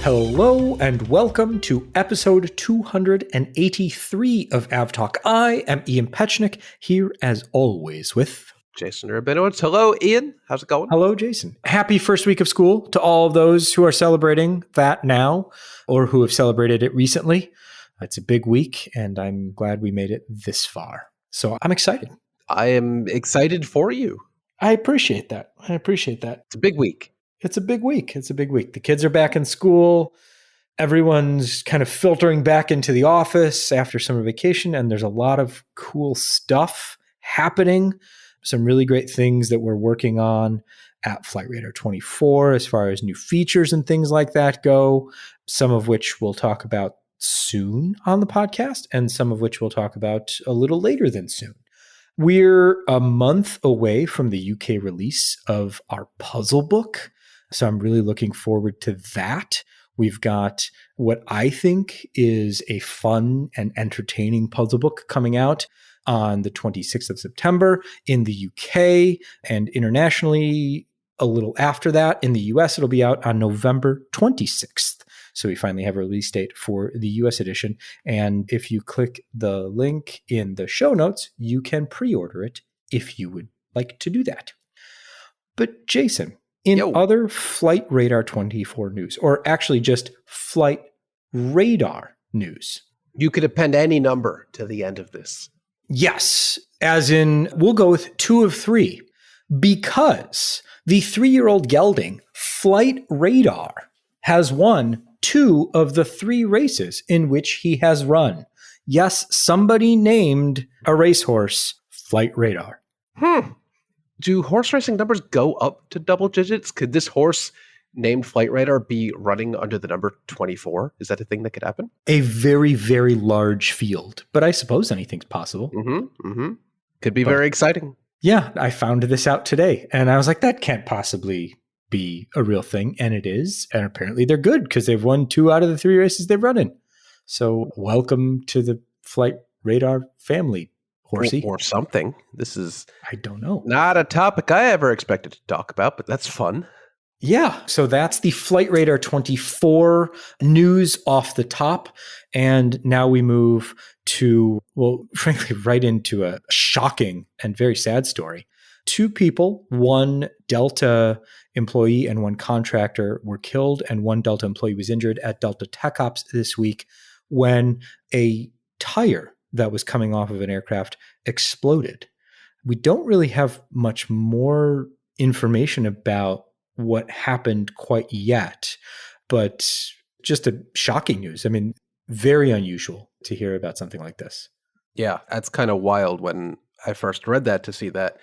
Hello and welcome to episode 283 of AvTalk. I am Ian Petchnick, here as always with Jason Rabinowitz. Hello, Ian. How's it going? Hello, Jason. Happy first week of school to all of those who are celebrating that now or who have celebrated it recently. It's a big week, and I'm glad we made it this far. So I'm excited. I am excited for you. I appreciate that. It's a big week. It's a big week. The kids are back in school. Everyone's kind of filtering back into the office after summer vacation, and there's a lot of cool stuff happening. Some really great things that we're working on at Flight Radar 24 as far as new features and things like that go, some of which we'll talk about soon on the podcast, and some of which we'll talk about a little later than soon. We're a month away from the UK release of our puzzle book, so I'm really looking forward to that. We've got what I think is a fun and entertaining puzzle book coming out on the 26th of September in the UK, and internationally a little after that. In the US, it'll be out on November 26th. So we finally have a release date for the US edition. And if you click the link in the show notes, you can pre-order it if you would like to do that. But Jason, in other Flight Radar 24 news, or actually just Flight Radar news. You could append any number to the end of this. Yes, as in we'll go with 2 of 3, because the 3-year-old gelding Flight Radar has won 2 of the 3 races in which he has run. Yes, somebody named a racehorse Flight Radar. Do horse racing numbers go up to double digits? Could this horse named Flight Radar be running under the number 24? Is that a thing that could happen? A very, very large field, but I suppose anything's possible. Could be very exciting. Yeah, I found this out today, and I was like, that can't possibly be a real thing, and it is. And apparently they're good because they've won 2 out of the 3 races they've run in. So welcome to the Flight Radar family, horsey. Or something. This is, I don't know, not a topic I ever expected to talk about, but that's fun. Yeah, so that's the Flight Radar 24 news off the top. And now we move to, well, frankly, right into a shocking and very sad story. 2 people, 1 Delta employee and 1 contractor, were killed, and 1 Delta employee was injured at Delta Tech Ops this week when a tire that was coming off of an aircraft exploded. We don't really have much more information about what happened quite yet, but just a shocking news. I mean, very unusual to hear about something like this. Yeah, that's kind of wild when I first read that, to see that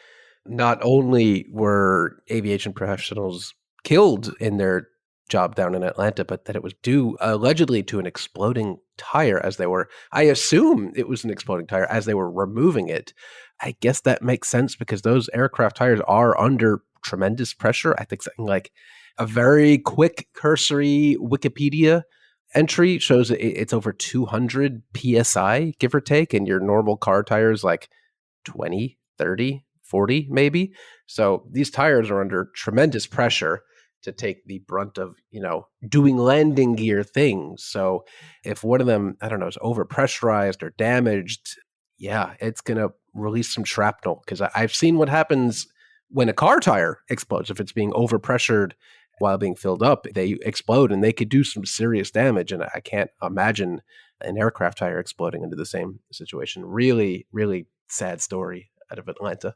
not only were aviation professionals killed in their job down in Atlanta, but that it was due allegedly to an exploding tire as they were, I assume it was an exploding tire as they were removing it. I guess that makes sense because those aircraft tires are under tremendous pressure. I think something like a very quick cursory Wikipedia entry shows it's over 200 PSI, give or take, and your normal car tires like 20, 30, 40 maybe. So these tires are under tremendous pressure to take the brunt of, doing landing gear things. So if one of them, I don't know, is overpressurized or damaged, yeah, it's going to release some shrapnel, because I've seen what happens when a car tire explodes. If it's being overpressured while being filled up, they explode and they could do some serious damage. And I can't imagine an aircraft tire exploding into the same situation. Really, really sad story out of Atlanta.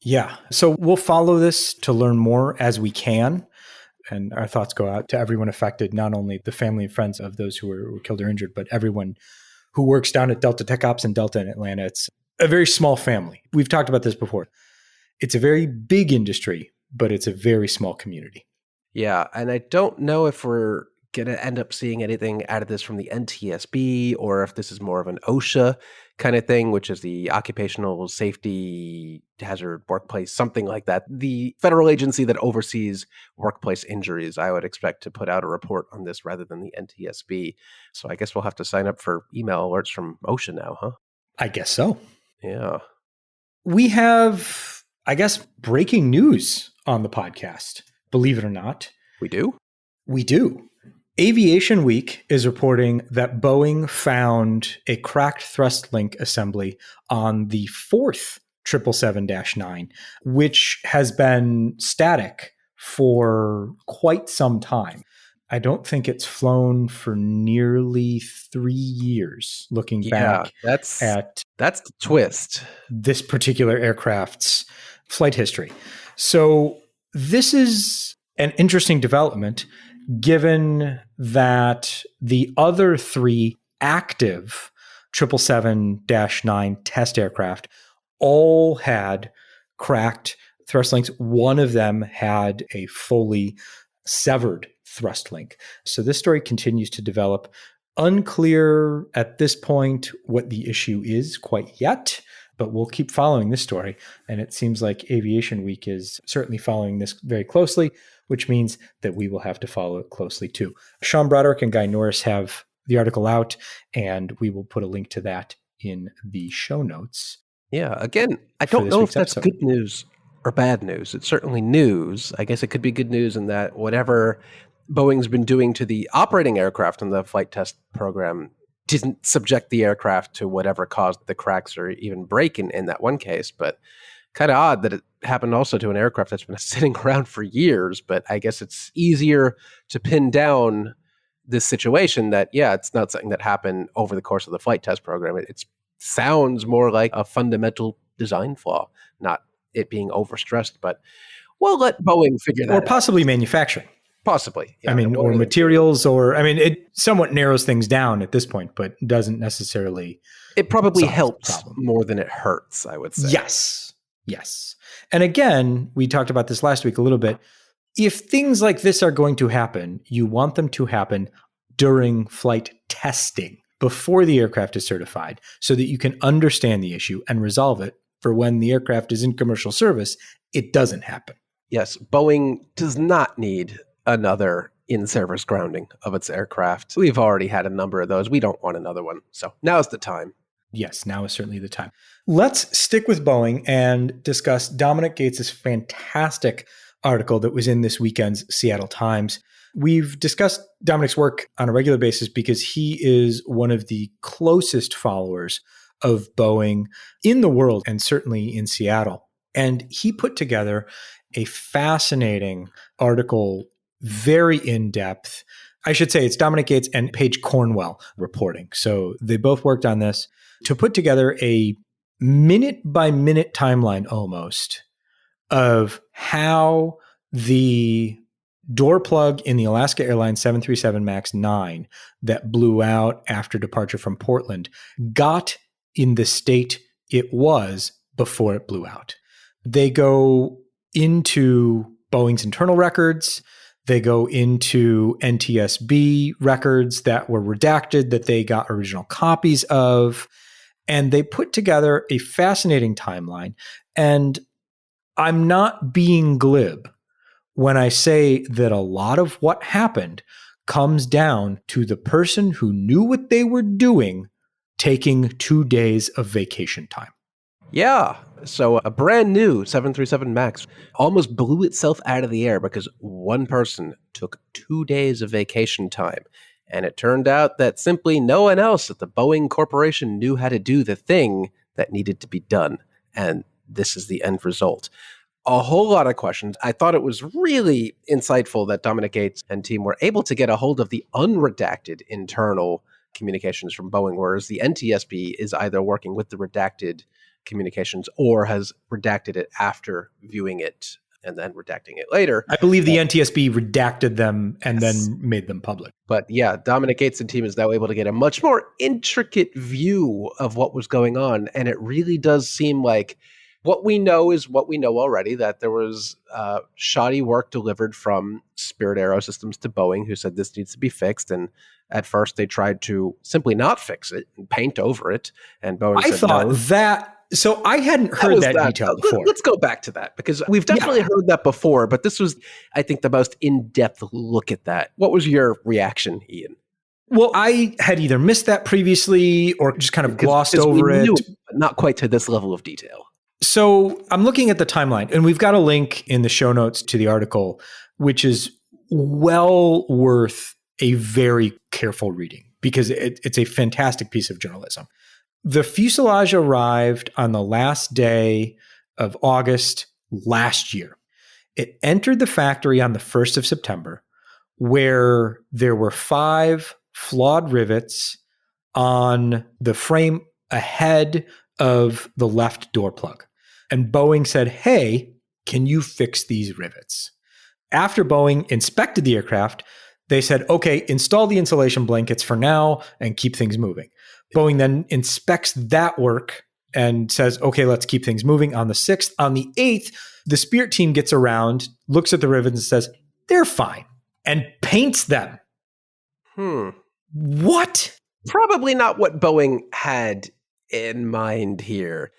Yeah. So we'll follow this to learn more as we can. And our thoughts go out to everyone affected, not only the family and friends of those who were killed or injured, but everyone who works down at Delta Tech Ops and Delta in Atlanta. It's a very small family. We've talked about this before. It's a very big industry, but it's a very small community. Yeah, and I don't know if we're going to end up seeing anything out of this from the NTSB, or if this is more of an OSHA kind of thing, which is the Occupational Safety Hazard Workplace, something like that. The federal agency that oversees workplace injuries, I would expect to put out a report on this rather than the NTSB. So I guess we'll have to sign up for email alerts from OSHA now, huh? I guess so. Yeah. We have, I guess, breaking news on the podcast, believe it or not. We do? We do. Aviation Week is reporting that Boeing found a cracked thrust link assembly on the fourth 777-9, which has been static for quite some time. I don't think it's flown for nearly 3 years, looking back at that's the twist. this particular aircraft's flight history. So this is an interesting development, given that the other 3 active 777-9 test aircraft all had cracked thrust links. One of them had a fully severed thrust link. So this story continues to develop. Unclear at this point what the issue is quite yet, but we'll keep following this story. And it seems like Aviation Week is certainly following this very closely, which means that we will have to follow it closely too. Sean Broderick and Guy Norris have the article out, and we will put a link to that in the show notes. Yeah, again, I don't know if that's good news or bad news. It's certainly news. I guess it could be good news in that whatever Boeing's been doing to the operating aircraft in the flight test program didn't subject the aircraft to whatever caused the cracks or even break in that one case. But kind of odd that it happened also to an aircraft that's been sitting around for years. But I guess it's easier to pin down this situation that, yeah, it's not something that happened over the course of the flight test program. It sounds more like a fundamental design flaw, not it being overstressed. But we'll let Boeing figure that out. Or possibly manufacturing. Possibly. Yeah. I mean, or materials, it somewhat narrows things down at this point, but doesn't necessarily. It probably helps more than it hurts, I would say. Yes. And again, we talked about this last week a little bit. If things like this are going to happen, you want them to happen during flight testing, before the aircraft is certified, so that you can understand the issue and resolve it for when the aircraft is in commercial service. It doesn't happen. Yes, Boeing does not need another in-service grounding of its aircraft. We've already had a number of those. We don't want another one. So now's the time. Yes, now is certainly the time. Let's stick with Boeing and discuss Dominic Gates' fantastic article that was in this weekend's Seattle Times. We've discussed Dominic's work on a regular basis because he is one of the closest followers of Boeing in the world, and certainly in Seattle. And he put together a fascinating article, very in-depth. I should say it's Dominic Gates and Paige Cornwell reporting. So they both worked on this to put together a minute-by-minute timeline almost of how the door plug in the Alaska Airlines 737 MAX 9 that blew out after departure from Portland got in the state it was before it blew out. They go into Boeing's internal records. They go into NTSB records that were redacted that they got original copies of. And they put together a fascinating timeline. And I'm not being glib when I say that a lot of what happened comes down to the person who knew what they were doing taking 2 days of vacation time. Yeah. So a brand new 737 MAX almost blew itself out of the air because one person took 2 days of vacation time. And it turned out that simply no one else at the Boeing Corporation knew how to do the thing that needed to be done. And this is the end result. A whole lot of questions. I thought it was really insightful that Dominic Gates and team were able to get a hold of the unredacted internal communications from Boeing, whereas the NTSB is either working with the redacted communications or has redacted it after viewing it and then redacting it later. I believe the NTSB redacted them and then made them public. But yeah, Dominic Gates and team is now able to get a much more intricate view of what was going on. And it really does seem like what we know is what we know already, that there was shoddy work delivered from Spirit Aerosystems to Boeing, who said this needs to be fixed. And at first they tried to simply not fix it and paint over it. And Boeing said no. So I hadn't heard that detail before. Let's go back to that because we've definitely heard that before, but this was, I think, the most in-depth look at that. What was your reaction, Ian? Well, I had either missed that previously or just kind of glossed over it. But not quite to this level of detail. So I'm looking at the timeline, and we've got a link in the show notes to the article, which is well worth a very careful reading because it's a fantastic piece of journalism. The fuselage arrived on the last day of August last year. It entered the factory on the 1st of September, where there were 5 flawed rivets on the frame ahead of the left door plug. And Boeing said, hey, can you fix these rivets? After Boeing inspected the aircraft, they said, okay, install the insulation blankets for now and keep things moving. Boeing then inspects that work and says, okay, let's keep things moving on the 6th. On the 8th, the Spirit team gets around, looks at the rivets and says, they're fine, and paints them. What? Probably not what Boeing had in mind here.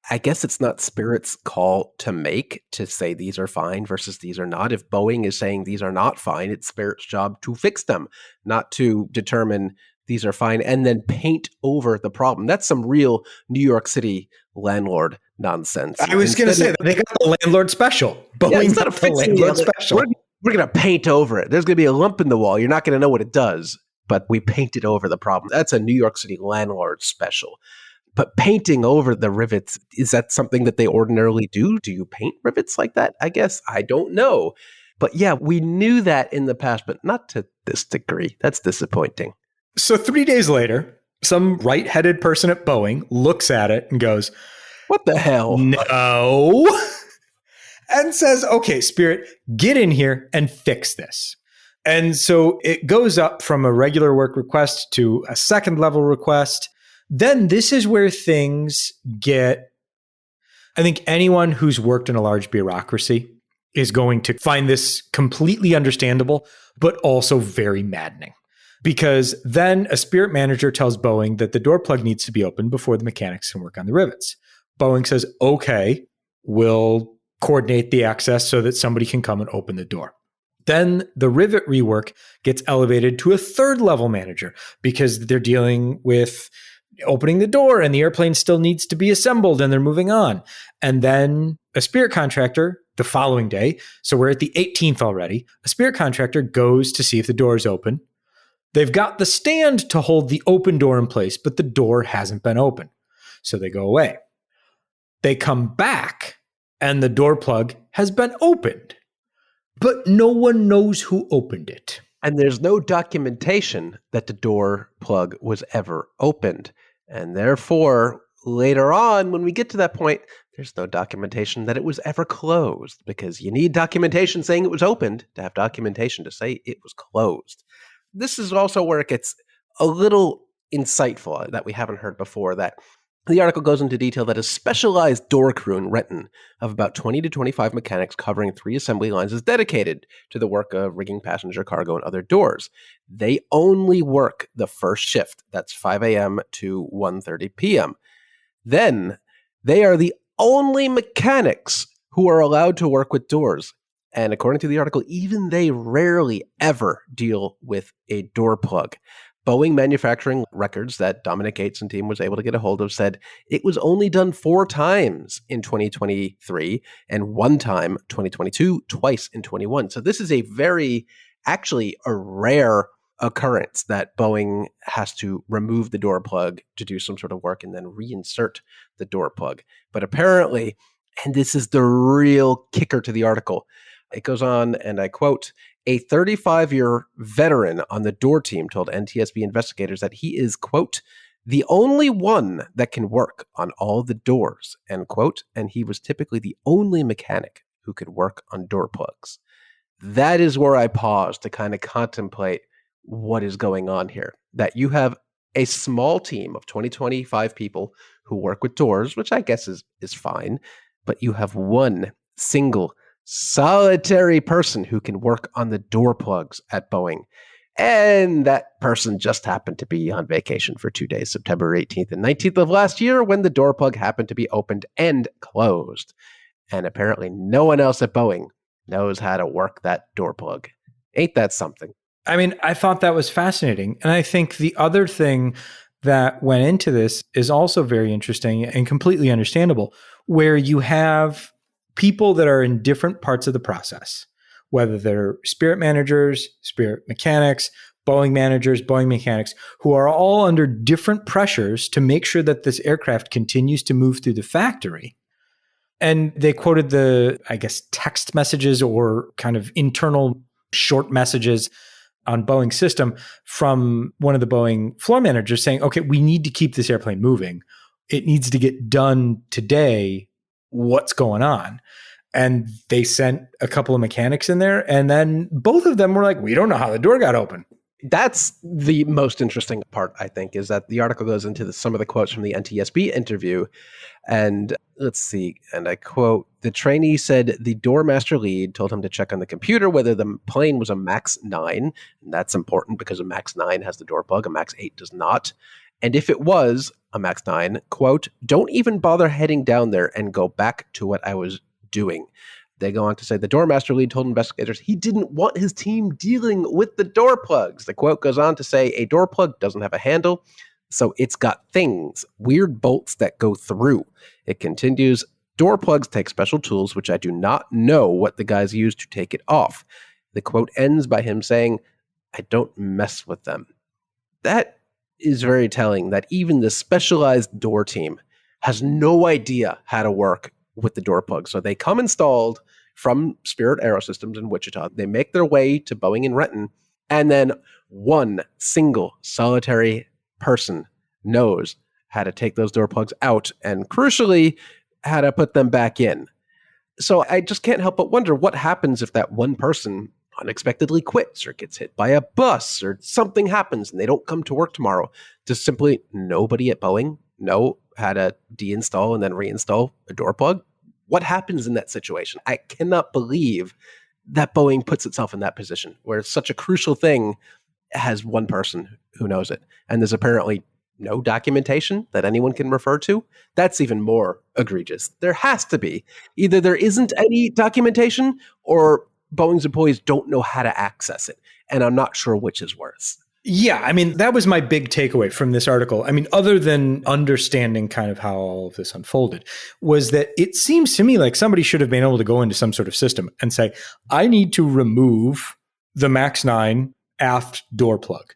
I guess it's not Spirit's call to say these are fine versus these are not. If Boeing is saying these are not fine, it's Spirit's job to fix them, not to determine these are fine and then paint over the problem. That's some real New York City landlord nonsense. I was going to say, they got the landlord special. Boeing got the landlord special. We're going to paint over it. There's going to be a lump in the wall. You're not going to know what it does, but we painted over the problem. That's a New York City landlord special. But painting over the rivets, is that something that they ordinarily do? Do you paint rivets like that? I guess. I don't know. But yeah, we knew that in the past, but not to this degree. That's disappointing. So 3 days later, some right-headed person at Boeing looks at it and goes, what the hell? No. And says, okay, Spirit, get in here and fix this. And so it goes up from a regular work request to a second level request. Then this is where things get, I think anyone who's worked in a large bureaucracy is going to find this completely understandable, but also very maddening. Because then a Spirit manager tells Boeing that the door plug needs to be opened before the mechanics can work on the rivets. Boeing says, okay, we'll coordinate the access so that somebody can come and open the door. Then the rivet rework gets elevated to a third level manager because they're dealing with opening the door and the airplane still needs to be assembled and they're moving on. And then a Spirit contractor the following day, so we're at the 18th already, a Spirit contractor goes to see if the door is open. They've got the stand to hold the open door in place, but the door hasn't been open. So they go away. They come back and the door plug has been opened, but no one knows who opened it. And there's no documentation that the door plug was ever opened. And therefore, later on, when we get to that point, there's no documentation that it was ever closed because you need documentation saying it was opened to have documentation to say it was closed. This is also where it gets a little insightful that we haven't heard before, that the article goes into detail that a specialized door crew in Renton of about 20 to 25 mechanics covering 3 assembly lines is dedicated to the work of rigging passenger cargo and other doors. They only work the first shift. That's 5 a.m. to 1:30 p.m. Then they are the only mechanics who are allowed to work with doors. And according to the article, even they rarely ever deal with a door plug. Boeing manufacturing records that Dominic Gates and team was able to get a hold of said it was only done 4 times in 2023 and 1 time 2022, twice in 21. So this is actually a rare occurrence that Boeing has to remove the door plug to do some sort of work and then reinsert the door plug. But apparently, and this is the real kicker to the article, it goes on, and I quote, a 35-year veteran on the door team told NTSB investigators that he is, quote, the only one that can work on all the doors, end quote, and he was typically the only mechanic who could work on door plugs. That is where I pause to kind of contemplate what is going on here. That you have a small team of 25 people who work with doors, which I guess is fine, but you have one single solitary person who can work on the door plugs at Boeing. And that person just happened to be on vacation for 2 days, September 18th and 19th of last year, when the door plug happened to be opened and closed. And apparently no one else at Boeing knows how to work that door plug. Ain't that something? I mean, I thought that was fascinating. And I think the other thing that went into this is also very interesting and completely understandable, where you have people that are in different parts of the process, whether they're Spirit managers, Spirit mechanics, Boeing managers, Boeing mechanics, who are all under different pressures to make sure that this aircraft continues to move through the factory. And they quoted the, I guess, text messages or kind of internal short messages on Boeing system from one of the Boeing floor managers saying, okay, we need to keep this airplane moving. It needs to get done today. What's going on? And they sent a couple of mechanics in there. And then both of them were like, we don't know how the door got open. That's the most interesting part, I think, is that the article goes into some of the quotes from the NTSB interview. And let's see, and I quote, the trainee said the doormaster lead told him to check on the computer whether the plane was a MAX 9. And that's important because a MAX 9 has the door plug, a MAX 8 does not. And if it was a MAX 9, quote, don't even bother heading down there and go back to what I was doing. They go on to say the doormaster lead told investigators he didn't want his team dealing with the door plugs. The quote goes on to say a door plug doesn't have a handle, so it's got things, weird bolts that go through. It continues, door plugs take special tools, which I do not know what the guys use to take it off. The quote ends by him saying, I don't mess with them. That is very telling that even the specialized door team has no idea how to work with the door plug. So they come installed from Spirit Aerosystems in Wichita. They make their way to Boeing in Renton, and then one single solitary person knows how to take those door plugs out and, crucially, how to put them back in. So I just can't help but wonder what happens if that one person unexpectedly quits or gets hit by a bus or something happens and they don't come to work tomorrow. Does simply nobody at Boeing know how to deinstall and then reinstall a door plug? What happens in that situation? I cannot believe that Boeing puts itself in that position where such a crucial thing has one person who knows it. And there's apparently no documentation that anyone can refer to. That's even more egregious. There has to be. Either there isn't any documentation or Boeing's employees don't know how to access it. And I'm not sure which is worse. Yeah, I mean, that was my big takeaway from this article. I mean, other than understanding kind of how all of this unfolded, was that it seems to me like somebody should have been able to go into some sort of system and say, I need to remove the MAX 9 aft door plug.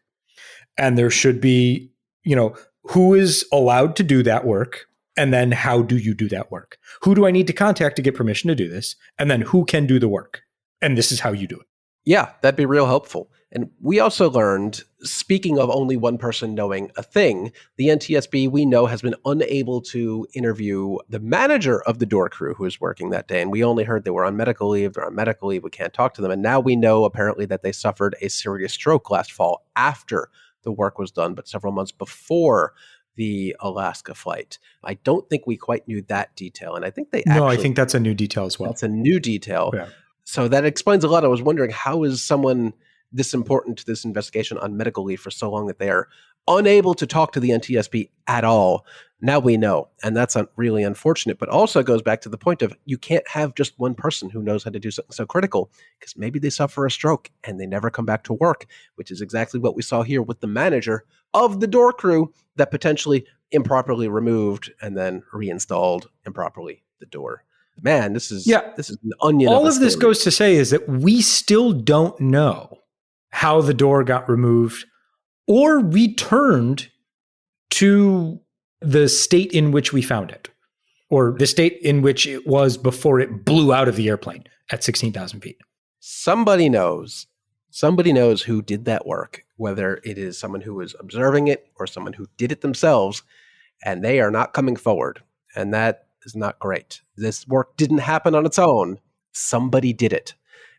And there should be, who is allowed to do that work? And then how do you do that work? Who do I need to contact to get permission to do this? And then who can do the work? And this is how you do it. Yeah, that'd be real helpful. And we also learned, speaking of only one person knowing a thing, the NTSB, we know, has been unable to interview the manager of the door crew who was working that day. And we only heard they were on medical leave. They're on medical leave. We can't talk to them. And now we know, apparently, that they suffered a serious stroke last fall after the work was done, but several months before the Alaska flight. I don't think we quite knew that detail. And I think I think that's a new detail as well. That's a new detail. Yeah. So that explains a lot. I was wondering, how is someone this important to this investigation on medical leave for so long that they are unable to talk to the NTSB at all? Now we know, and that's really unfortunate, but also goes back to the point of you can't have just one person who knows how to do something so critical, because maybe they suffer a stroke and they never come back to work, which is exactly what we saw here with the manager of the door crew that potentially improperly removed and then reinstalled improperly the door. Man, this is an onion. All of this goes to say is that we still don't know how the door got removed or returned to the state in which we found it, or the state in which it was before it blew out of the airplane at 16,000 feet. Somebody knows. Somebody knows who did that work, whether it is someone who was observing it or someone who did it themselves, and they are not coming forward. And that is not great. This work didn't happen on its own. Somebody did it.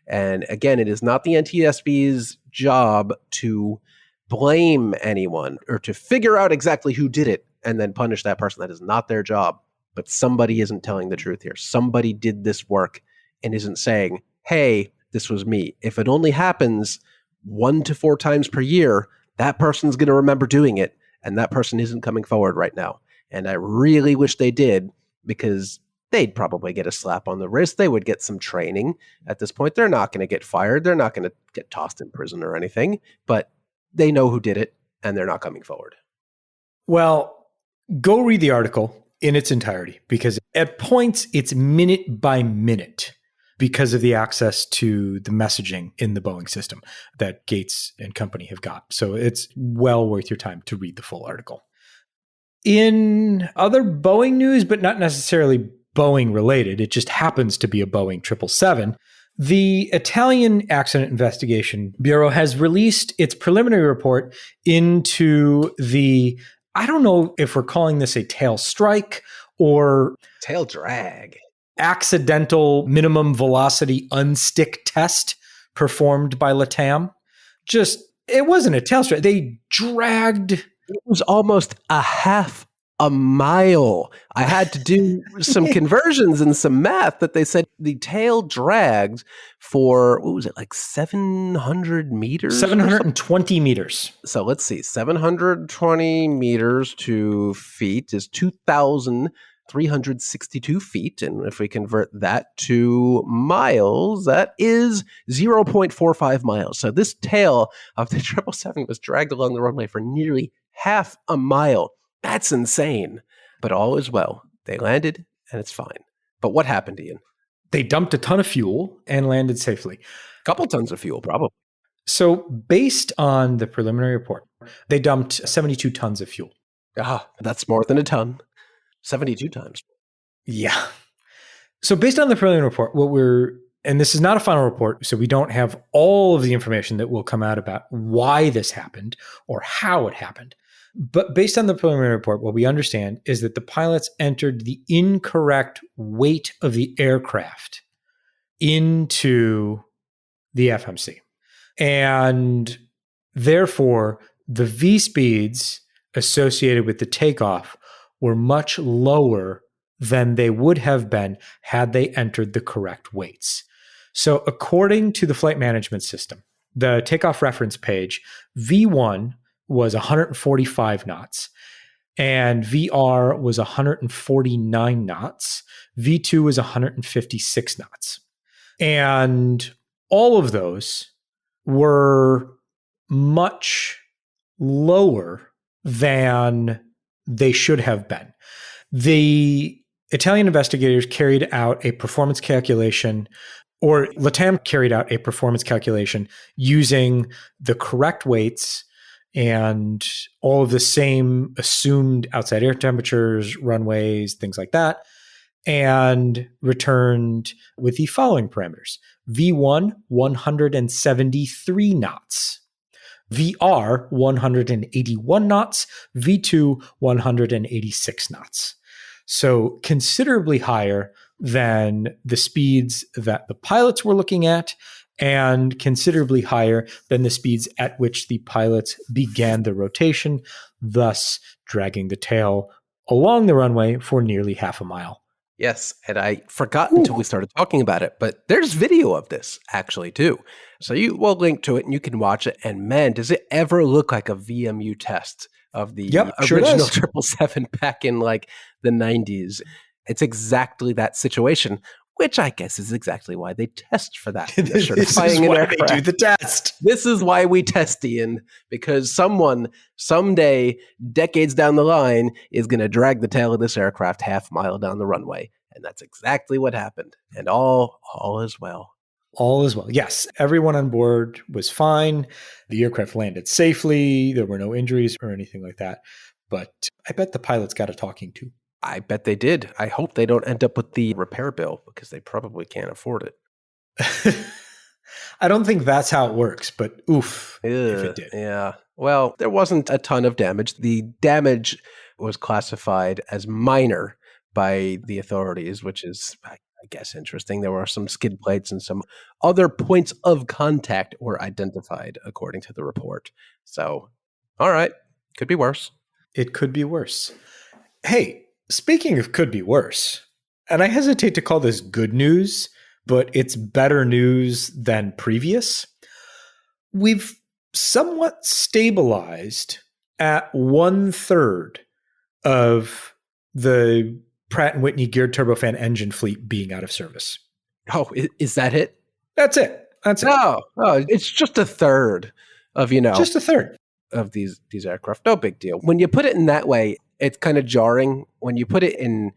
And again, it is not the NTSB's job to blame anyone or to figure out exactly who did it and then punish that person. That is not their job. But somebody isn't telling the truth here. Somebody did this work and isn't saying, hey, this was me. If it only happens 1 to 4 times per year, that person's going to remember doing it. And that person isn't coming forward right now. And I really wish they did, because they'd probably get a slap on the wrist. They would get some training. At this point, they're not going to get fired. They're not going to get tossed in prison or anything, but they know who did it and they're not coming forward. Well, go read the article in its entirety, because at points it's minute by minute because of the access to the messaging in the Boeing system that Gates and company have got. So it's well worth your time to read the full article. In other Boeing news, but not necessarily Boeing related, it just happens to be a Boeing 777. The Italian Accident Investigation Bureau has released its preliminary report into the, I don't know if we're calling this a tail strike or tail drag, accidental minimum velocity unstick test performed by LATAM. Just, it wasn't a tail strike. They dragged. It was almost a half a mile. I had to do some conversions and some math that they said the tail dragged for, what was it, like 700 meters? 720 meters. So let's see, 720 meters to feet is 2,362 feet. And if we convert that to miles, that is 0.45 miles. So this tail of the 777 was dragged along the runway for nearly half a mile. That's insane. But all is well. They landed and it's fine. But what happened, Ian? They dumped a ton of fuel and landed safely. A couple tons of fuel, probably. So based on the preliminary report, they dumped 72 tons of fuel. That's more than a ton. 72 times. Yeah. So based on the preliminary report, and this is not a final report, so we don't have all of the information that will come out about why this happened or how it happened. But based on the preliminary report, what we understand is that the pilots entered the incorrect weight of the aircraft into the FMC. And therefore, the V speeds associated with the takeoff were much lower than they would have been had they entered the correct weights. So according to the flight management system, the takeoff reference page, V1 was 145 knots, and VR was 149 knots. V2 was 156 knots. And all of those were much lower than they should have been. The Italian investigators carried out a performance calculation, or LATAM carried out a performance calculation using the correct weights and all of the same assumed outside air temperatures, runways, things like that, and returned with the following parameters. V1, 173 knots. VR, 181 knots. V2, 186 knots. So considerably higher than the speeds that the pilots were looking at, and considerably higher than the speeds at which the pilots began the rotation, thus dragging the tail along the runway for nearly half a mile. Yes, and I forgot until we started talking about it, but there's video of this actually too. So we'll link to it and you can watch it. And man, does it ever look like a VMU test of the original 777 back in like the 90s. It's exactly that situation, which I guess is exactly why they test for that. This is why they do the test. This is why we test, Ian, because someone someday, decades down the line, is going to drag the tail of this aircraft half a mile down the runway. And that's exactly what happened. And all is well. All is well. Yes, everyone on board was fine. The aircraft landed safely. There were no injuries or anything like that. But I bet the pilots got a talking to. I bet they did. I hope they don't end up with the repair bill because they probably can't afford it. I don't think that's how it works, but oof, if it did. Yeah. Well, there wasn't a ton of damage. The damage was classified as minor by the authorities, which is, I guess, interesting. There were some skid plates and some other points of contact were identified, according to the report. So, all right. Could be worse. It could be worse. Hey, speaking of could be worse, and I hesitate to call this good news, but it's better news than previous. We've somewhat stabilized at 1/3 of the Pratt & Whitney geared turbofan engine fleet being out of service. Oh, is that it? That's it. That's it. No, it's just a third of, just a third of these aircraft. No big deal. When you put it in that way, it's kind of jarring. When you put it in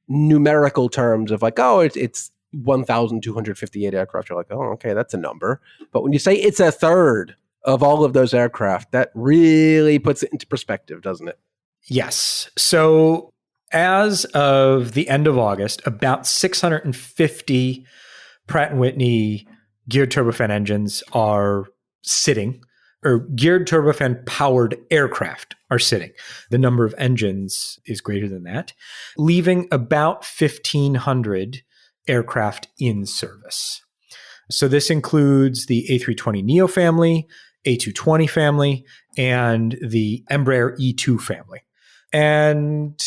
numerical terms of like, oh, it's 1,258 aircraft, you're like, oh, okay, that's a number. But when you say it's a third of all of those aircraft, that really puts it into perspective, doesn't it? Yes. So as of the end of August, about 650 Pratt & Whitney geared turbofan engines are sitting, or geared turbofan powered aircraft are sitting. The number of engines is greater than that, leaving about 1,500 aircraft in service. So this includes the A320neo family, A220 family, and the Embraer E2 family. And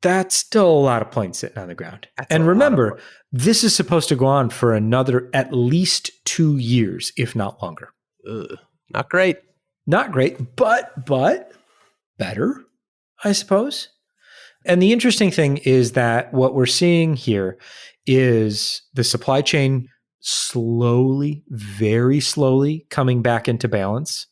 that's still a lot of planes sitting on the ground. And remember, this is supposed to go on for another at least 2 years, if not longer. Ugh, not great. Not great, but better, I suppose. And the interesting thing is that what we're seeing here is the supply chain slowly, very slowly coming back into balance.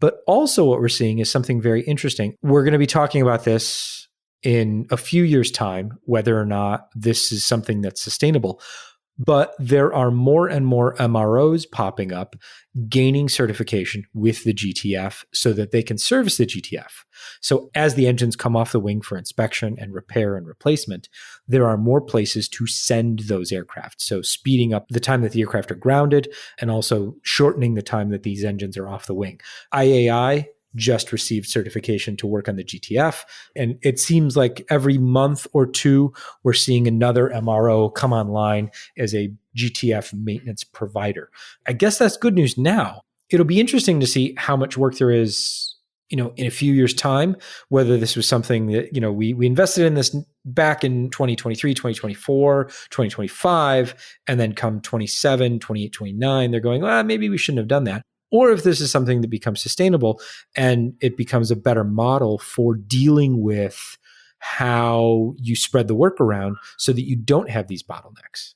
But also what we're seeing is something very interesting. We're going to be talking about this in a few years' time, whether or not this is something that's sustainable. But there are more and more MROs popping up, gaining certification with the GTF so that they can service the GTF. So as the engines come off the wing for inspection and repair and replacement, there are more places to send those aircraft. So speeding up the time that the aircraft are grounded and also shortening the time that these engines are off the wing. IAI just received certification to work on the GTF. And it seems like every month or two, we're seeing another MRO come online as a GTF maintenance provider. I guess that's good news now. It'll be interesting to see how much work there is, in a few years' time, whether this was something that, we invested in this back in 2023, 2024, 2025, and then come 27, 28, 29, they're going, well, maybe we shouldn't have done that. Or if this is something that becomes sustainable and it becomes a better model for dealing with how you spread the work around so that you don't have these bottlenecks.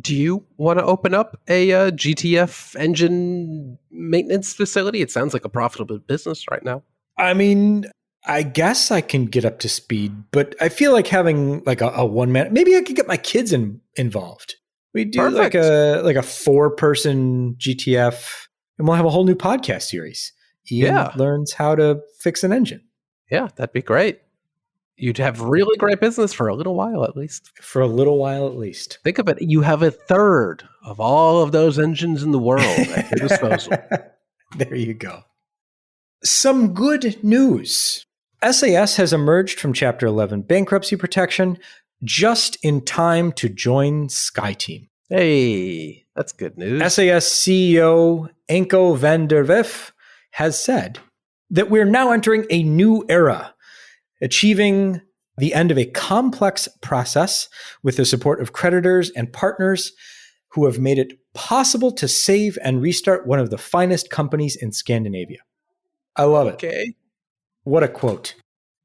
Do you want to open up a GTF engine maintenance facility? It sounds like a profitable business right now. I mean, I guess I can get up to speed, but I feel like having like a one-man, maybe I could get my kids involved. We do Perfect. like a 4-person GTF. And we'll have a whole new podcast series. Ian learns how to fix an engine. Yeah, that'd be great. You'd have really great business for a little while, at least. For a little while, at least. Think of it. You have a third of all of those engines in the world at your disposal. There you go. Some good news. SAS has emerged from Chapter 11 bankruptcy protection just in time to join SkyTeam. Hey, that's good news. SAS CEO Anko van der Werf has said that we're now entering a new era, achieving the end of a complex process with the support of creditors and partners who have made it possible to save and restart one of the finest companies in Scandinavia. I love it. Okay. What a quote.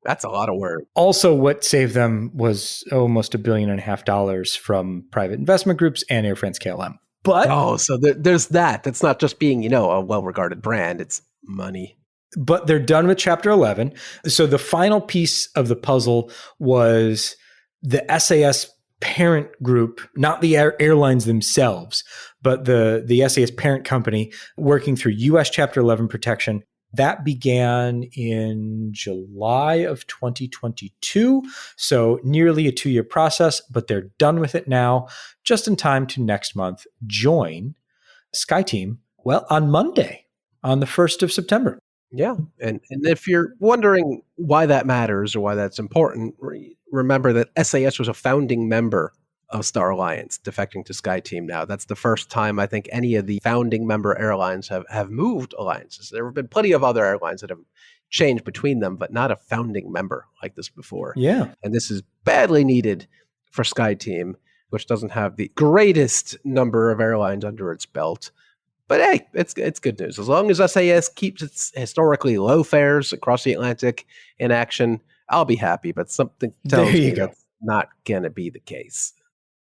That's a lot of work. Also, what saved them was almost $1.5 billion from private investment groups and Air France KLM. But so there's that. That's not just being, a well-regarded brand. It's money. But they're done with Chapter 11. So the final piece of the puzzle was the SAS parent group, not the airlines themselves, but the SAS parent company working through U.S. Chapter 11 protection. That began in July of 2022. So nearly a 2-year process, but they're done with it now, just in time to next month join SkyTeam, on Monday, on the 1st of September. Yeah. And if you're wondering why that matters or why that's important, remember that SAS was a founding member of Star Alliance, defecting to SkyTeam now. That's the first time I think any of the founding member airlines have moved alliances. There have been plenty of other airlines that have changed between them, but not a founding member like this before. Yeah. And this is badly needed for SkyTeam, which doesn't have the greatest number of airlines under its belt. But hey, it's good news. As long as SAS keeps its historically low fares across the Atlantic in action, I'll be happy. But something tells me that's not going to be the case.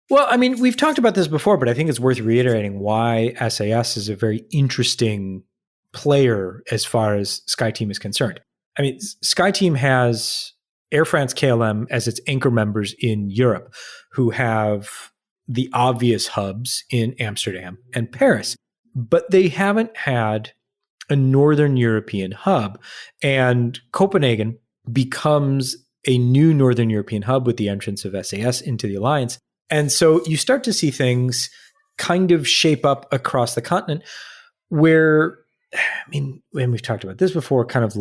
Well, I mean, we've talked about this before, but I think it's worth reiterating why SAS is a very interesting player as far as SkyTeam is concerned. I mean, SkyTeam has Air France KLM as its anchor members in Europe, who have the obvious hubs in Amsterdam and Paris, but they haven't had a Northern European hub. And Copenhagen becomes a new Northern European hub with the entrance of SAS into the alliance. And so you start to see things kind of shape up across the continent where, I mean, and we've talked about this before, kind of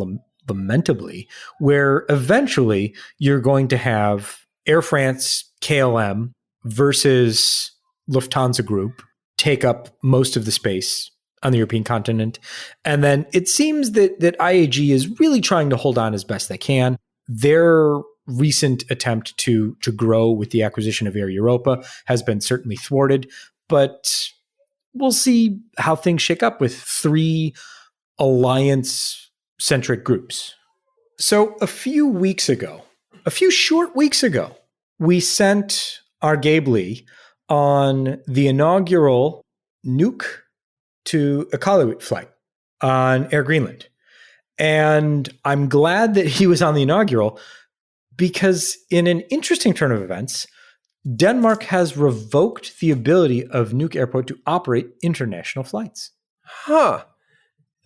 lamentably, where eventually you're going to have Air France, KLM versus Lufthansa Group take up most of the space on the European continent. And then it seems that IAG is really trying to hold on as best they can. Their recent attempt to grow with the acquisition of Air Europa has been certainly thwarted, but we'll see how things shake up with three alliance-centric groups. So a few short weeks ago, we sent our Gabe Lee on the inaugural Nuuk to Iqaluit flight on Air Greenland. And I'm glad that he was on the inaugural because in an interesting turn of events, Denmark has revoked the ability of Nuuk Airport to operate international flights. Huh.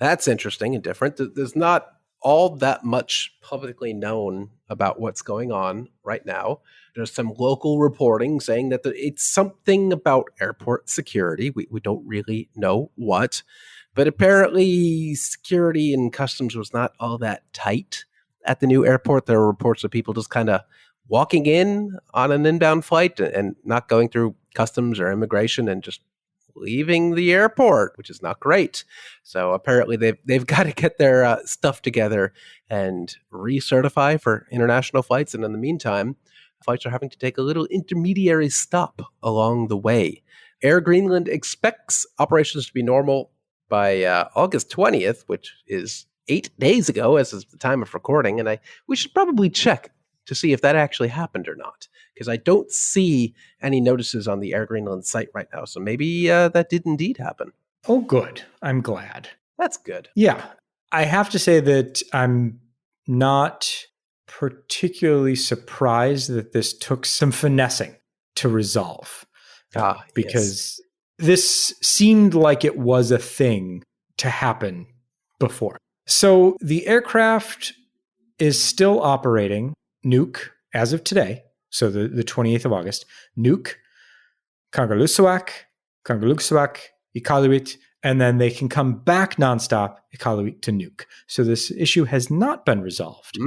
That's interesting and different. There's not all that much publicly known about what's going on right now. There's some local reporting saying that it's something about airport security. We don't really know what, but apparently security and customs was not all that tight at the new airport. There were reports of people just kind of walking in on an inbound flight and not going through customs or immigration and just leaving the airport, which is not great. So apparently they've got to get their stuff together and recertify for international flights. And in the meantime, flights are having to take a little intermediary stop along the way. Air Greenland expects operations to be normal by August 20th, which is 8 days ago as of the time of recording. And we should probably check to see if that actually happened or not, because I don't see any notices on the Air Greenland site right now. So maybe that did indeed happen. Oh, good. I'm glad. That's good. Yeah. I have to say that I'm not particularly surprised that this took some finessing to resolve. Because this seemed like it was a thing to happen before. So the aircraft is still operating Nuuk as of today, so the 28th of August, Nuuk, Kangerlussuaq, Iqaluit, and then they can come back nonstop Iqaluit to Nuuk. So this issue has not been resolved,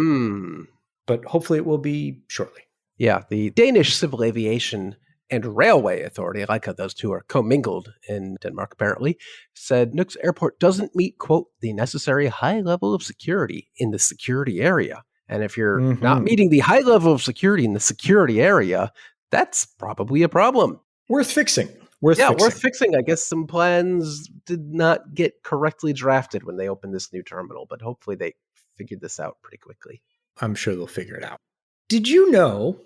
but hopefully it will be shortly. Yeah, the Danish Civil Aviation and Railway Authority, I like how those two are commingled in Denmark apparently, said Nuuk's airport doesn't meet, quote, the necessary high level of security in the security area. And if you're not meeting the high level of security in the security area, that's probably a problem. Worth fixing. Worth fixing. I guess some plans did not get correctly drafted when they opened this new terminal, but hopefully they figured this out pretty quickly. I'm sure they'll figure it out. Did you know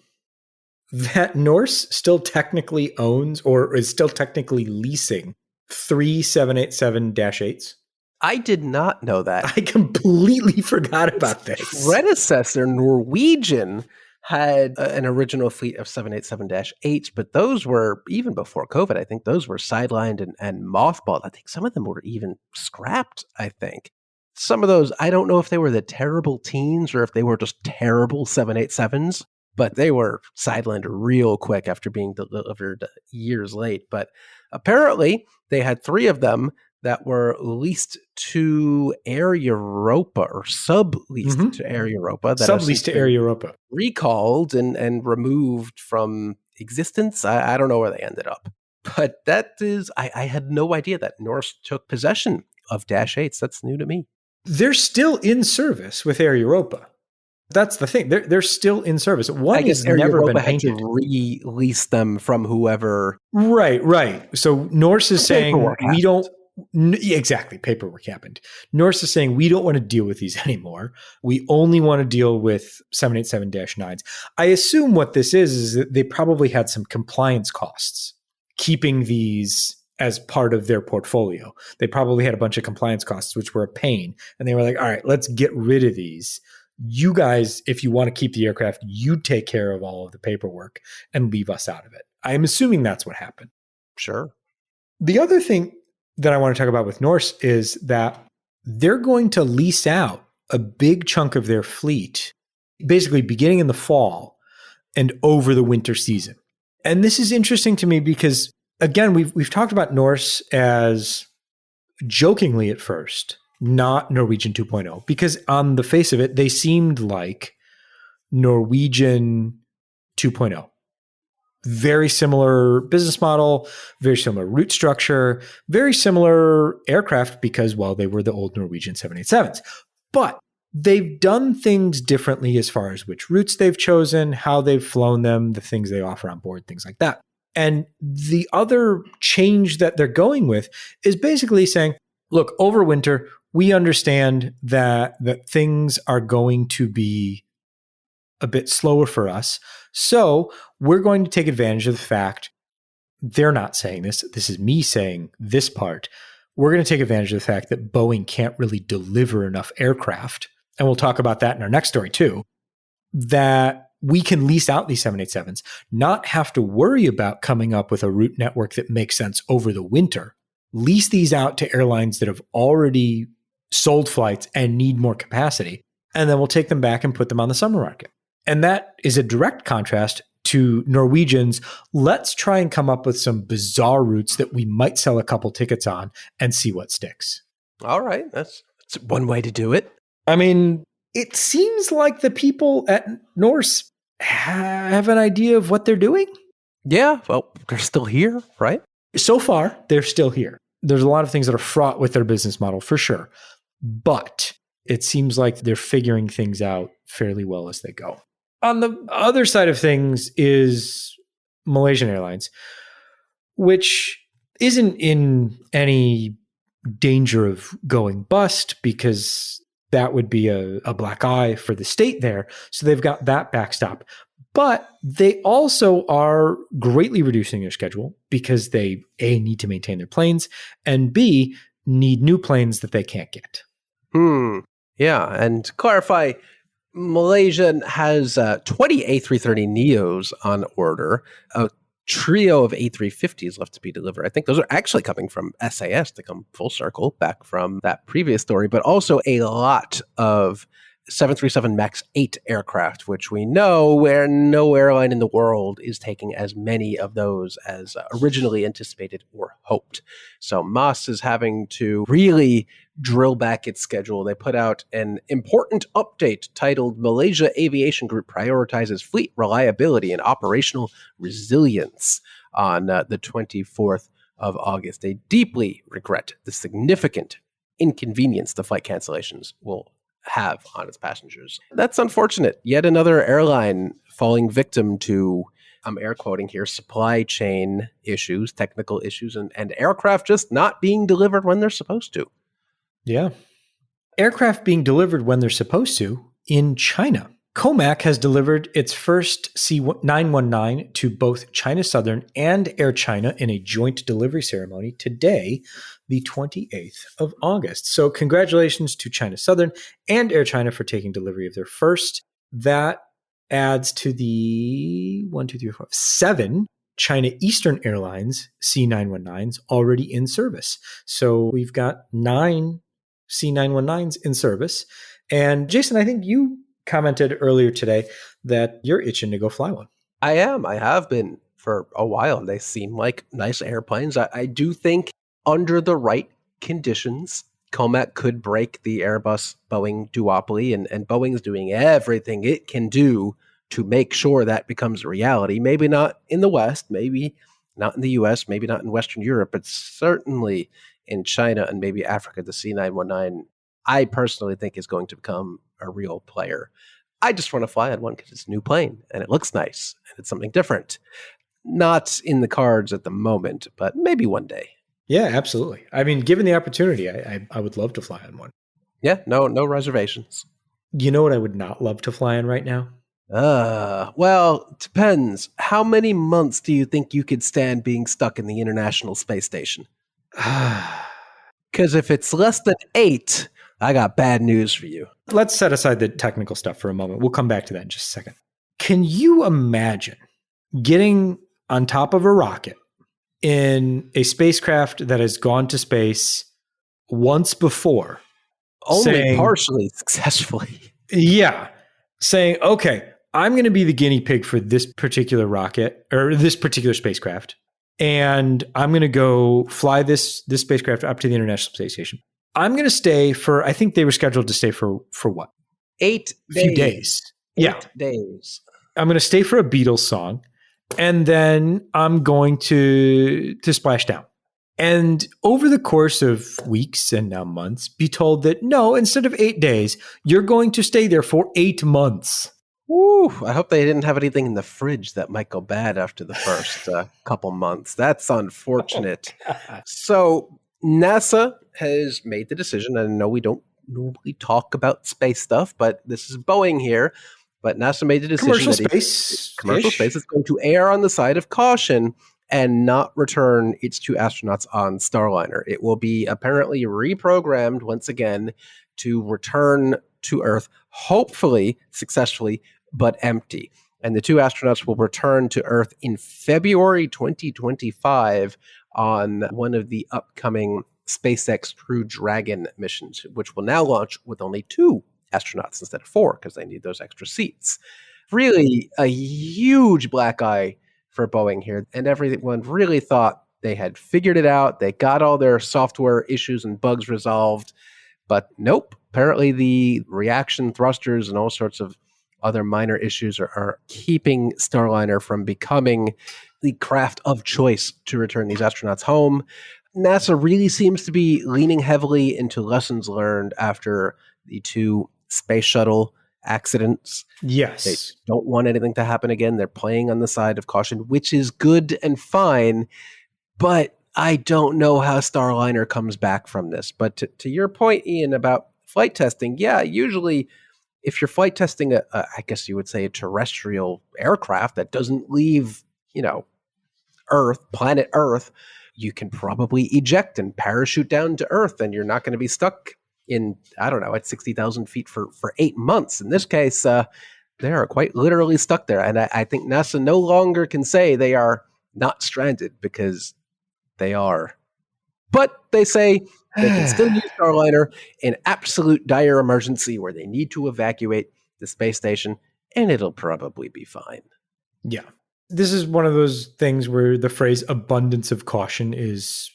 that Norse still technically owns or is still technically leasing 3 787-8s? I did not know that. I completely forgot about this. Predecessor, Norwegian, had an original fleet of 787-8s, but those were, even before COVID, I think those were sidelined and mothballed. I think some of them were even scrapped, I think. Some of those, I don't know if they were the terrible teens or if they were just terrible 787s, but they were sidelined real quick after being delivered years late. But apparently, they had 3 of them that were leased to Air Europa or sub-leased to Air Europa. Sub-leased to Air Europa. Recalled and removed from existence. I don't know where they ended up. But that is, I had no idea that Norse took possession of Dash 8s. That's new to me. They're still in service with Air Europa. That's the thing. They're still in service. One has never been painted. Had to release them from whoever. Right. So Norse is saying we don't. Exactly. Paperwork happened. Norse is saying we don't want to deal with these anymore. We only want to deal with 787-9s. I assume what this is that they probably had some compliance costs keeping these as part of their portfolio. They probably had a bunch of compliance costs, which were a pain. And they were like, all right, let's get rid of these. You guys, if you want to keep the aircraft, you take care of all of the paperwork and leave us out of it. I'm assuming that's what happened. Sure. The other thing that I want to talk about with Norse is that they're going to lease out a big chunk of their fleet, basically beginning in the fall and over the winter season. And this is interesting to me because, again, we've talked about Norse as jokingly at first, not Norwegian 2.0, because on the face of it, they seemed like Norwegian 2.0. Very similar business model, very similar route structure, very similar aircraft because, well, they were the old Norwegian 787s. But they've done things differently as far as which routes they've chosen, how they've flown them, the things they offer on board, things like that. And the other change that they're going with is basically saying, look, over winter, we understand that things are going to be a bit slower for us. So we're going to take advantage of the fact they're not saying this. This is me saying this part. We're going to take advantage of the fact that Boeing can't really deliver enough aircraft. And we'll talk about that in our next story too, that we can lease out these 787s, not have to worry about coming up with a route network that makes sense over the winter. Lease these out to airlines that have already sold flights and need more capacity. And then we'll take them back and put them on the summer market. And that is a direct contrast to Norwegian's, let's try and come up with some bizarre routes that we might sell a couple tickets on and see what sticks. All right. That's one way to do it. I mean, it seems like the people at Norse have an idea of what they're doing. Yeah. Well, they're still here, right? So far, they're still here. There's a lot of things that are fraught with their business model for sure. But it seems like they're figuring things out fairly well as they go. On the other side of things is Malaysian Airlines, which isn't in any danger of going bust because that would be a black eye for the state there. So they've got that backstop. But they also are greatly reducing their schedule because they, A, need to maintain their planes, and B, need new planes that they can't get. Yeah, and to clarify, Malaysia has 20 A330neos on order. A trio of A350s left to be delivered. I think those are actually coming from SAS to come full circle back from that previous story, but also a lot of 737 MAX 8 aircraft, which we know where no airline in the world is taking as many of those as originally anticipated or hoped. So MAS is having to really drill back its schedule. They put out an important update titled Malaysia Aviation Group Prioritizes Fleet Reliability and Operational Resilience on the 24th of August. They deeply regret the significant inconvenience the flight cancellations will have on its passengers. That's unfortunate. Yet another airline falling victim to, I'm air quoting here, supply chain issues, technical issues, and aircraft just not being delivered when they're supposed to. Yeah. Aircraft being delivered when they're supposed to in China. COMAC has delivered its first C919 to both China Southern and Air China in a joint delivery ceremony today, the 28th of August. So congratulations to China Southern and Air China for taking delivery of their first. That adds to the 7 China Eastern Airlines C919s already in service. So we've got 9 C919s in service. And Jason, I think you commented earlier today that you're itching to go fly one. I am. I have been for a while. They seem like nice airplanes. I do think under the right conditions, COMAC could break the Airbus-Boeing duopoly, and Boeing's doing everything it can do to make sure that becomes a reality. Maybe not in the West, maybe not in the US, maybe not in Western Europe, but certainly in China and maybe Africa, the C919, I personally think is going to become a real player. I just want to fly on one because it's a new plane and it looks nice and it's something different. Not in the cards at the moment, but maybe one day. Yeah, absolutely. I mean, given the opportunity, I would love to fly on one. Yeah, no reservations. You know what I would not love to fly on right now? Well, it depends. How many months do you think you could stand being stuck in the International Space Station? Because if it's less than 8, I got bad news for you. Let's set aside the technical stuff for a moment. We'll come back to that in just a second. Can you imagine getting on top of a rocket in a spacecraft that has gone to space once before. Only partially successfully. Yeah. Saying, okay, I'm going to be the guinea pig for this particular rocket or this particular spacecraft. And I'm going to go fly this spacecraft up to the International Space Station. I'm going to stay for, I think they were scheduled to stay for what? 8 days. Few days. 8 days. I'm going to stay for a Beatles song. And then I'm going to splash down. And over the course of weeks and now months, be told that no, instead of 8 days, you're going to stay there for 8 months. Woo, I hope they didn't have anything in the fridge that might go bad after the first couple months. That's unfortunate. So NASA has made the decision, and I know we don't normally talk about space stuff, but this is Boeing here. But NASA made the decision commercial space is going to err on the side of caution and not return its 2 astronauts on Starliner. It will be apparently reprogrammed once again to return to Earth, hopefully successfully, but empty. And the 2 astronauts will return to Earth in February 2025 on one of the upcoming SpaceX Crew Dragon missions, which will now launch with only 2 astronauts instead of 4 because they need those extra seats. Really a huge black eye for Boeing here. And everyone really thought they had figured it out. They got all their software issues and bugs resolved. But nope. Apparently the reaction thrusters and all sorts of other minor issues are keeping Starliner from becoming the craft of choice to return these astronauts home. NASA really seems to be leaning heavily into lessons learned after the 2 space shuttle accidents. Yes. They don't want anything to happen again. They're playing on the side of caution, which is good and fine. But I don't know how Starliner comes back from this. But to your point, Ian, about flight testing, yeah, usually if you're flight testing I guess you would say a terrestrial aircraft that doesn't leave, planet Earth, you can probably eject and parachute down to Earth, and you're not going to be stuck in, I don't know, at 60,000 feet for 8 months. In this case, they are quite literally stuck there. And I think NASA no longer can say they are not stranded because they are. But they say they can still use Starliner in absolute dire emergency where they need to evacuate the space station, and it'll probably be fine. Yeah. This is one of those things where the phrase abundance of caution is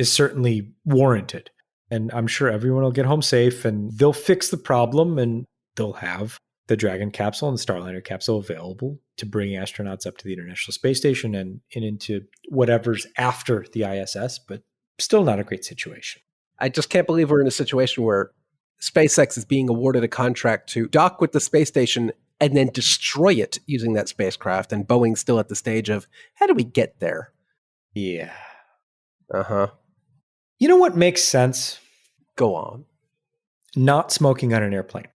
certainly warranted. And I'm sure everyone will get home safe and they'll fix the problem and they'll have the Dragon capsule and the Starliner capsule available to bring astronauts up to the International Space Station and into whatever's after the ISS, but still not a great situation. I just can't believe we're in a situation where SpaceX is being awarded a contract to dock with the space station and then destroy it using that spacecraft, and Boeing's still at the stage of, how do we get there? Yeah. Uh-huh. You know what makes sense? Go on. Not smoking on an airplane.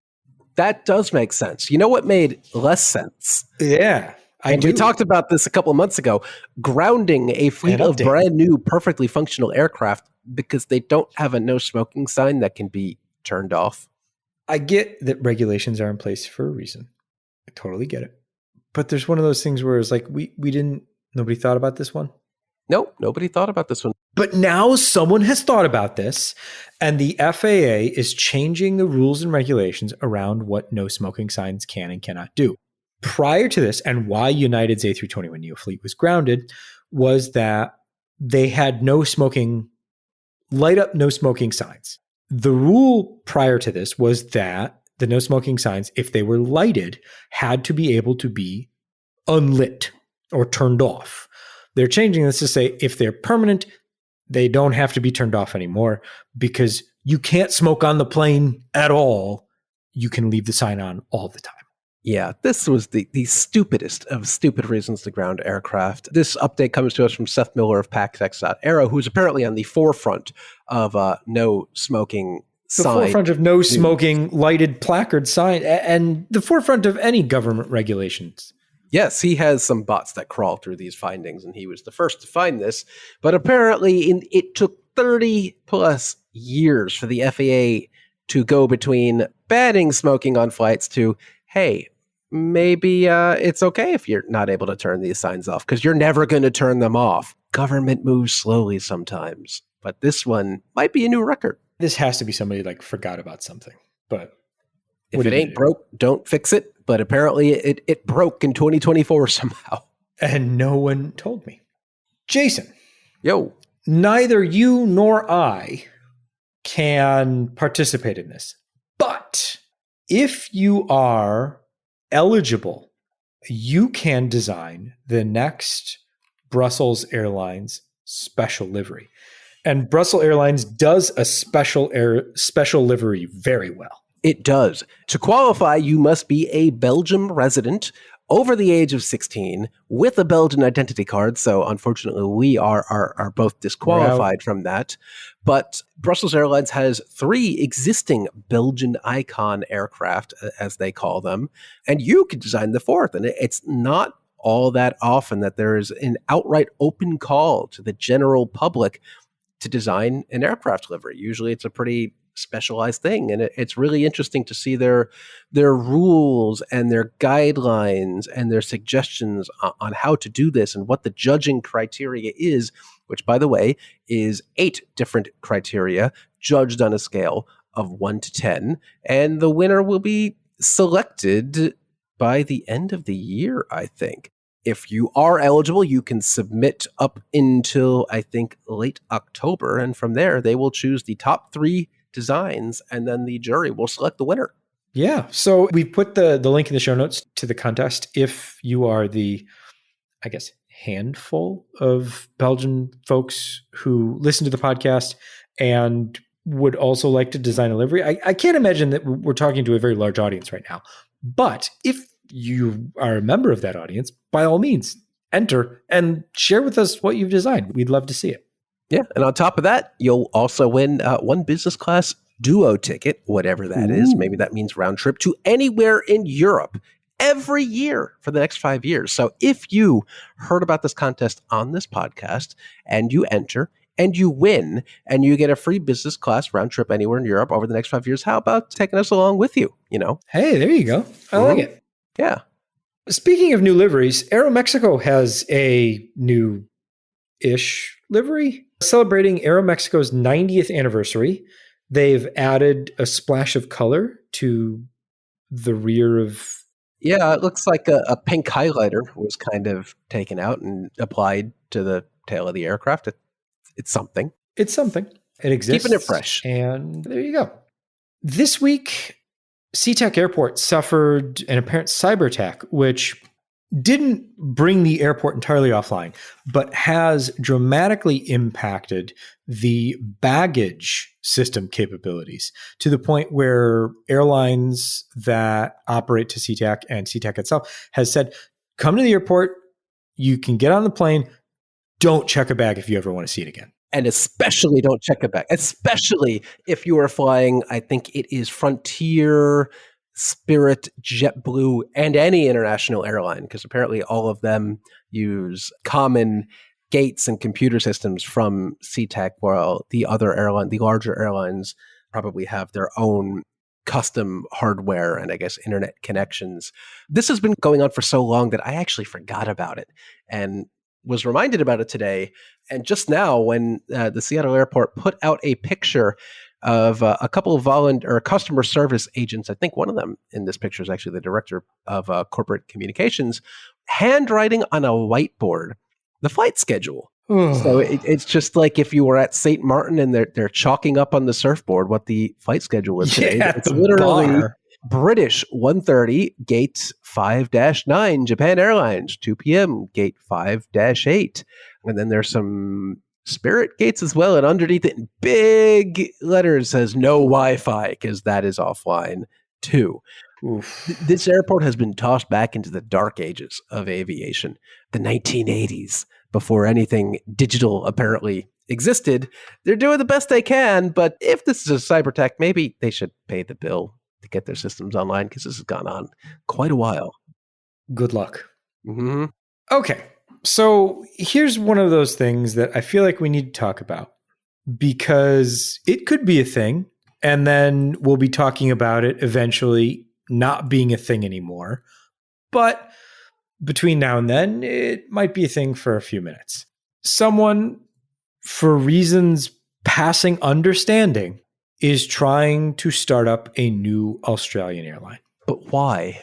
That does make sense. You know what made less sense? Yeah. We talked about this a couple of months ago, grounding a fleet of brand new, perfectly functional aircraft because they don't have a no smoking sign that can be turned off. I get that regulations are in place for a reason. I totally get it. But there's one of those things where it's like, nobody thought about this one? Nope, nobody thought about this one. But now someone has thought about this, and the FAA is changing the rules and regulations around what no smoking signs can and cannot do. Prior to this, and why United's A321neo fleet was grounded, was that they had light up no smoking signs. The rule prior to this was that the no smoking signs, if they were lighted, had to be able to be unlit or turned off. They're changing this to say if they're permanent, they don't have to be turned off anymore because you can't smoke on the plane at all. You can leave the sign on all the time. Yeah, this was the stupidest of stupid reasons to ground aircraft. This update comes to us from Seth Miller of PaxX.Aero, who's apparently on the forefront of no smoking sign. The forefront of no smoking lighted placard sign and the forefront of any government regulations. Yes, he has some bots that crawl through these findings, and he was the first to find this. But apparently it took 30 plus years for the FAA to go between banning smoking on flights to, hey, maybe it's okay if you're not able to turn these signs off because you're never going to turn them off. Government moves slowly sometimes, but this one might be a new record. This has to be somebody like forgot about something, but if it ain't broke, don't fix it. But apparently it broke in 2024 somehow. And no one told me. Jason. Yo. Neither you nor I can participate in this. But if you are eligible, you can design the next Brussels Airlines special livery. And Brussels Airlines does a special livery very well. It does. To qualify, you must be a Belgium resident over the age of 16 with a Belgian identity card. So unfortunately, we are both disqualified from that. But Brussels Airlines has 3 existing Belgian Icon aircraft, as they call them, and you could design the 4th. And it's not all that often that there is an outright open call to the general public to design an aircraft livery. Usually it's a pretty specialized thing, and it's really interesting to see their rules and their guidelines and their suggestions on how to do this and what the judging criteria is, which, by the way, is 8 different criteria judged on a scale of 1 to 10, and the winner will be selected by the end of the year, I think. If you are eligible, you can submit up until, I think, late October, and from there, they will choose the top 3 designs, and then the jury will select the winner. Yeah. So we put the link in the show notes to the contest. If you are the, I guess, handful of Belgian folks who listen to the podcast and would also like to design a livery, I can't imagine that we're talking to a very large audience right now. But if you are a member of that audience, by all means, enter and share with us what you've designed. We'd love to see it. Yeah, and on top of that, you'll also win 1 business class duo ticket, whatever that is. Maybe that means round trip to anywhere in Europe every year for the next 5 years. So if you heard about this contest on this podcast and you enter and you win and you get a free business class round trip anywhere in Europe over the next 5 years, how about taking us along with you? Hey, there you go. I like it. Yeah. Speaking of new liveries, Aeromexico has a new-ish livery celebrating Aeromexico's 90th anniversary. They've added a splash of color to the rear of... Yeah, it looks like a pink highlighter was kind of taken out and applied to the tail of the aircraft. It's something. It's something. It exists. Keeping it fresh. And there you go. This week, SeaTac Airport suffered an apparent cyber attack, which didn't bring the airport entirely offline, but has dramatically impacted the baggage system capabilities to the point where airlines that operate to SeaTac and SeaTac itself has said, come to the airport, you can get on the plane, don't check a bag if you ever want to see it again. And especially don't check a bag, especially if you are flying, I think it is Frontier, Spirit, JetBlue, and any international airline, because apparently all of them use common gates and computer systems from SeaTac, while the larger airlines probably have their own custom hardware and I guess internet connections. This has been going on for so long that I actually forgot about it and was reminded about it today. And just now when the Seattle airport put out a picture of a couple of customer service agents, I think one of them in this picture is actually the director of corporate communications, handwriting on a whiteboard the flight schedule. So it's just like if you were at St. Martin and they're chalking up on the surfboard what the flight schedule is today. It's literally British 1:30, gate 5-9, Japan Airlines 2 p.m., gate 5-8. And then there's some Spirit gates as well, and underneath it in big letters says no Wi-Fi because that is offline too. This airport has been tossed back into the dark ages of aviation, the 1980s, before anything digital apparently existed. They're doing the best they can, but if this is a cyber attack, maybe they should pay the bill to get their systems online because this has gone on quite a while. Good luck. Mm-hmm. Okay. So here's one of those things that I feel like we need to talk about because it could be a thing, and then we'll be talking about it eventually not being a thing anymore. but between now and then, it might be a thing for a few minutes. Someone, for reasons passing understanding, is trying to start up a new Australian airline. But why?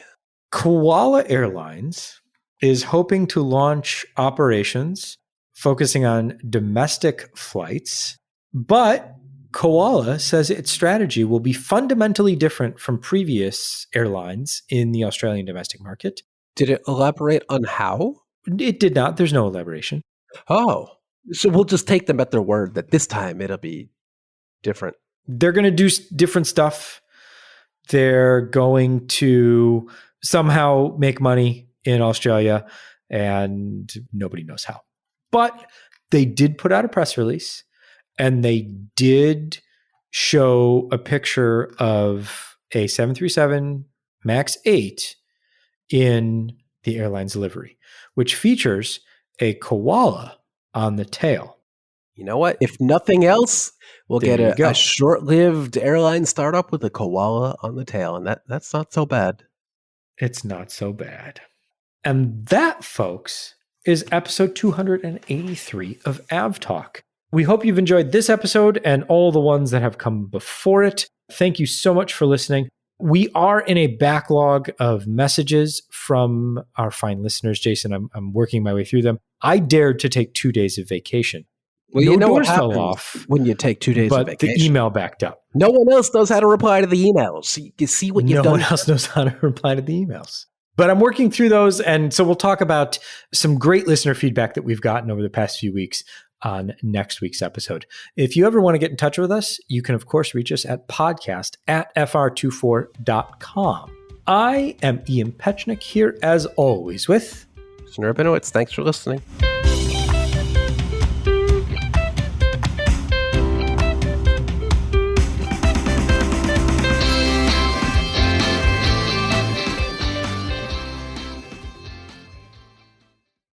Koala Airlines is hoping to launch operations focusing on domestic flights, but Koala says its strategy will be fundamentally different from previous airlines in the Australian domestic market. Did it elaborate on how? It did not. There's no elaboration. Oh, so we'll just take them at their word that this time it'll be different. They're going to do different stuff. They're going to somehow make money in Australia, and nobody knows how. But they did put out a press release, and they did show a picture of a 737 MAX 8 in the airline's livery, which features a koala on the tail. You know what? If nothing else, we'll There get you go. a short-lived airline startup with a koala on the tail, and that's not so bad. It's not so bad. And that, folks, is episode 283 of AvTalk. We hope you've enjoyed this episode and all the ones that have come before it. Thank you so much for listening. We are in a backlog of messages from our fine listeners. Jason, I'm working my way through them. I dared to take 2 days of vacation. Well, No you know what doors fell happens off, when you take 2 days of but vacation. the email backed up. No one else knows how to reply to the emails. You see what you've No done. one else knows how to reply to the emails. But I'm working through those. And so we'll talk about some great listener feedback that we've gotten over the past few weeks on next week's episode. If you ever want to get in touch with us, you can, of course, reach us at podcast@fr24.com. I am Ian Petchnick here, as always, with Listener Rabinowitz, thanks for listening.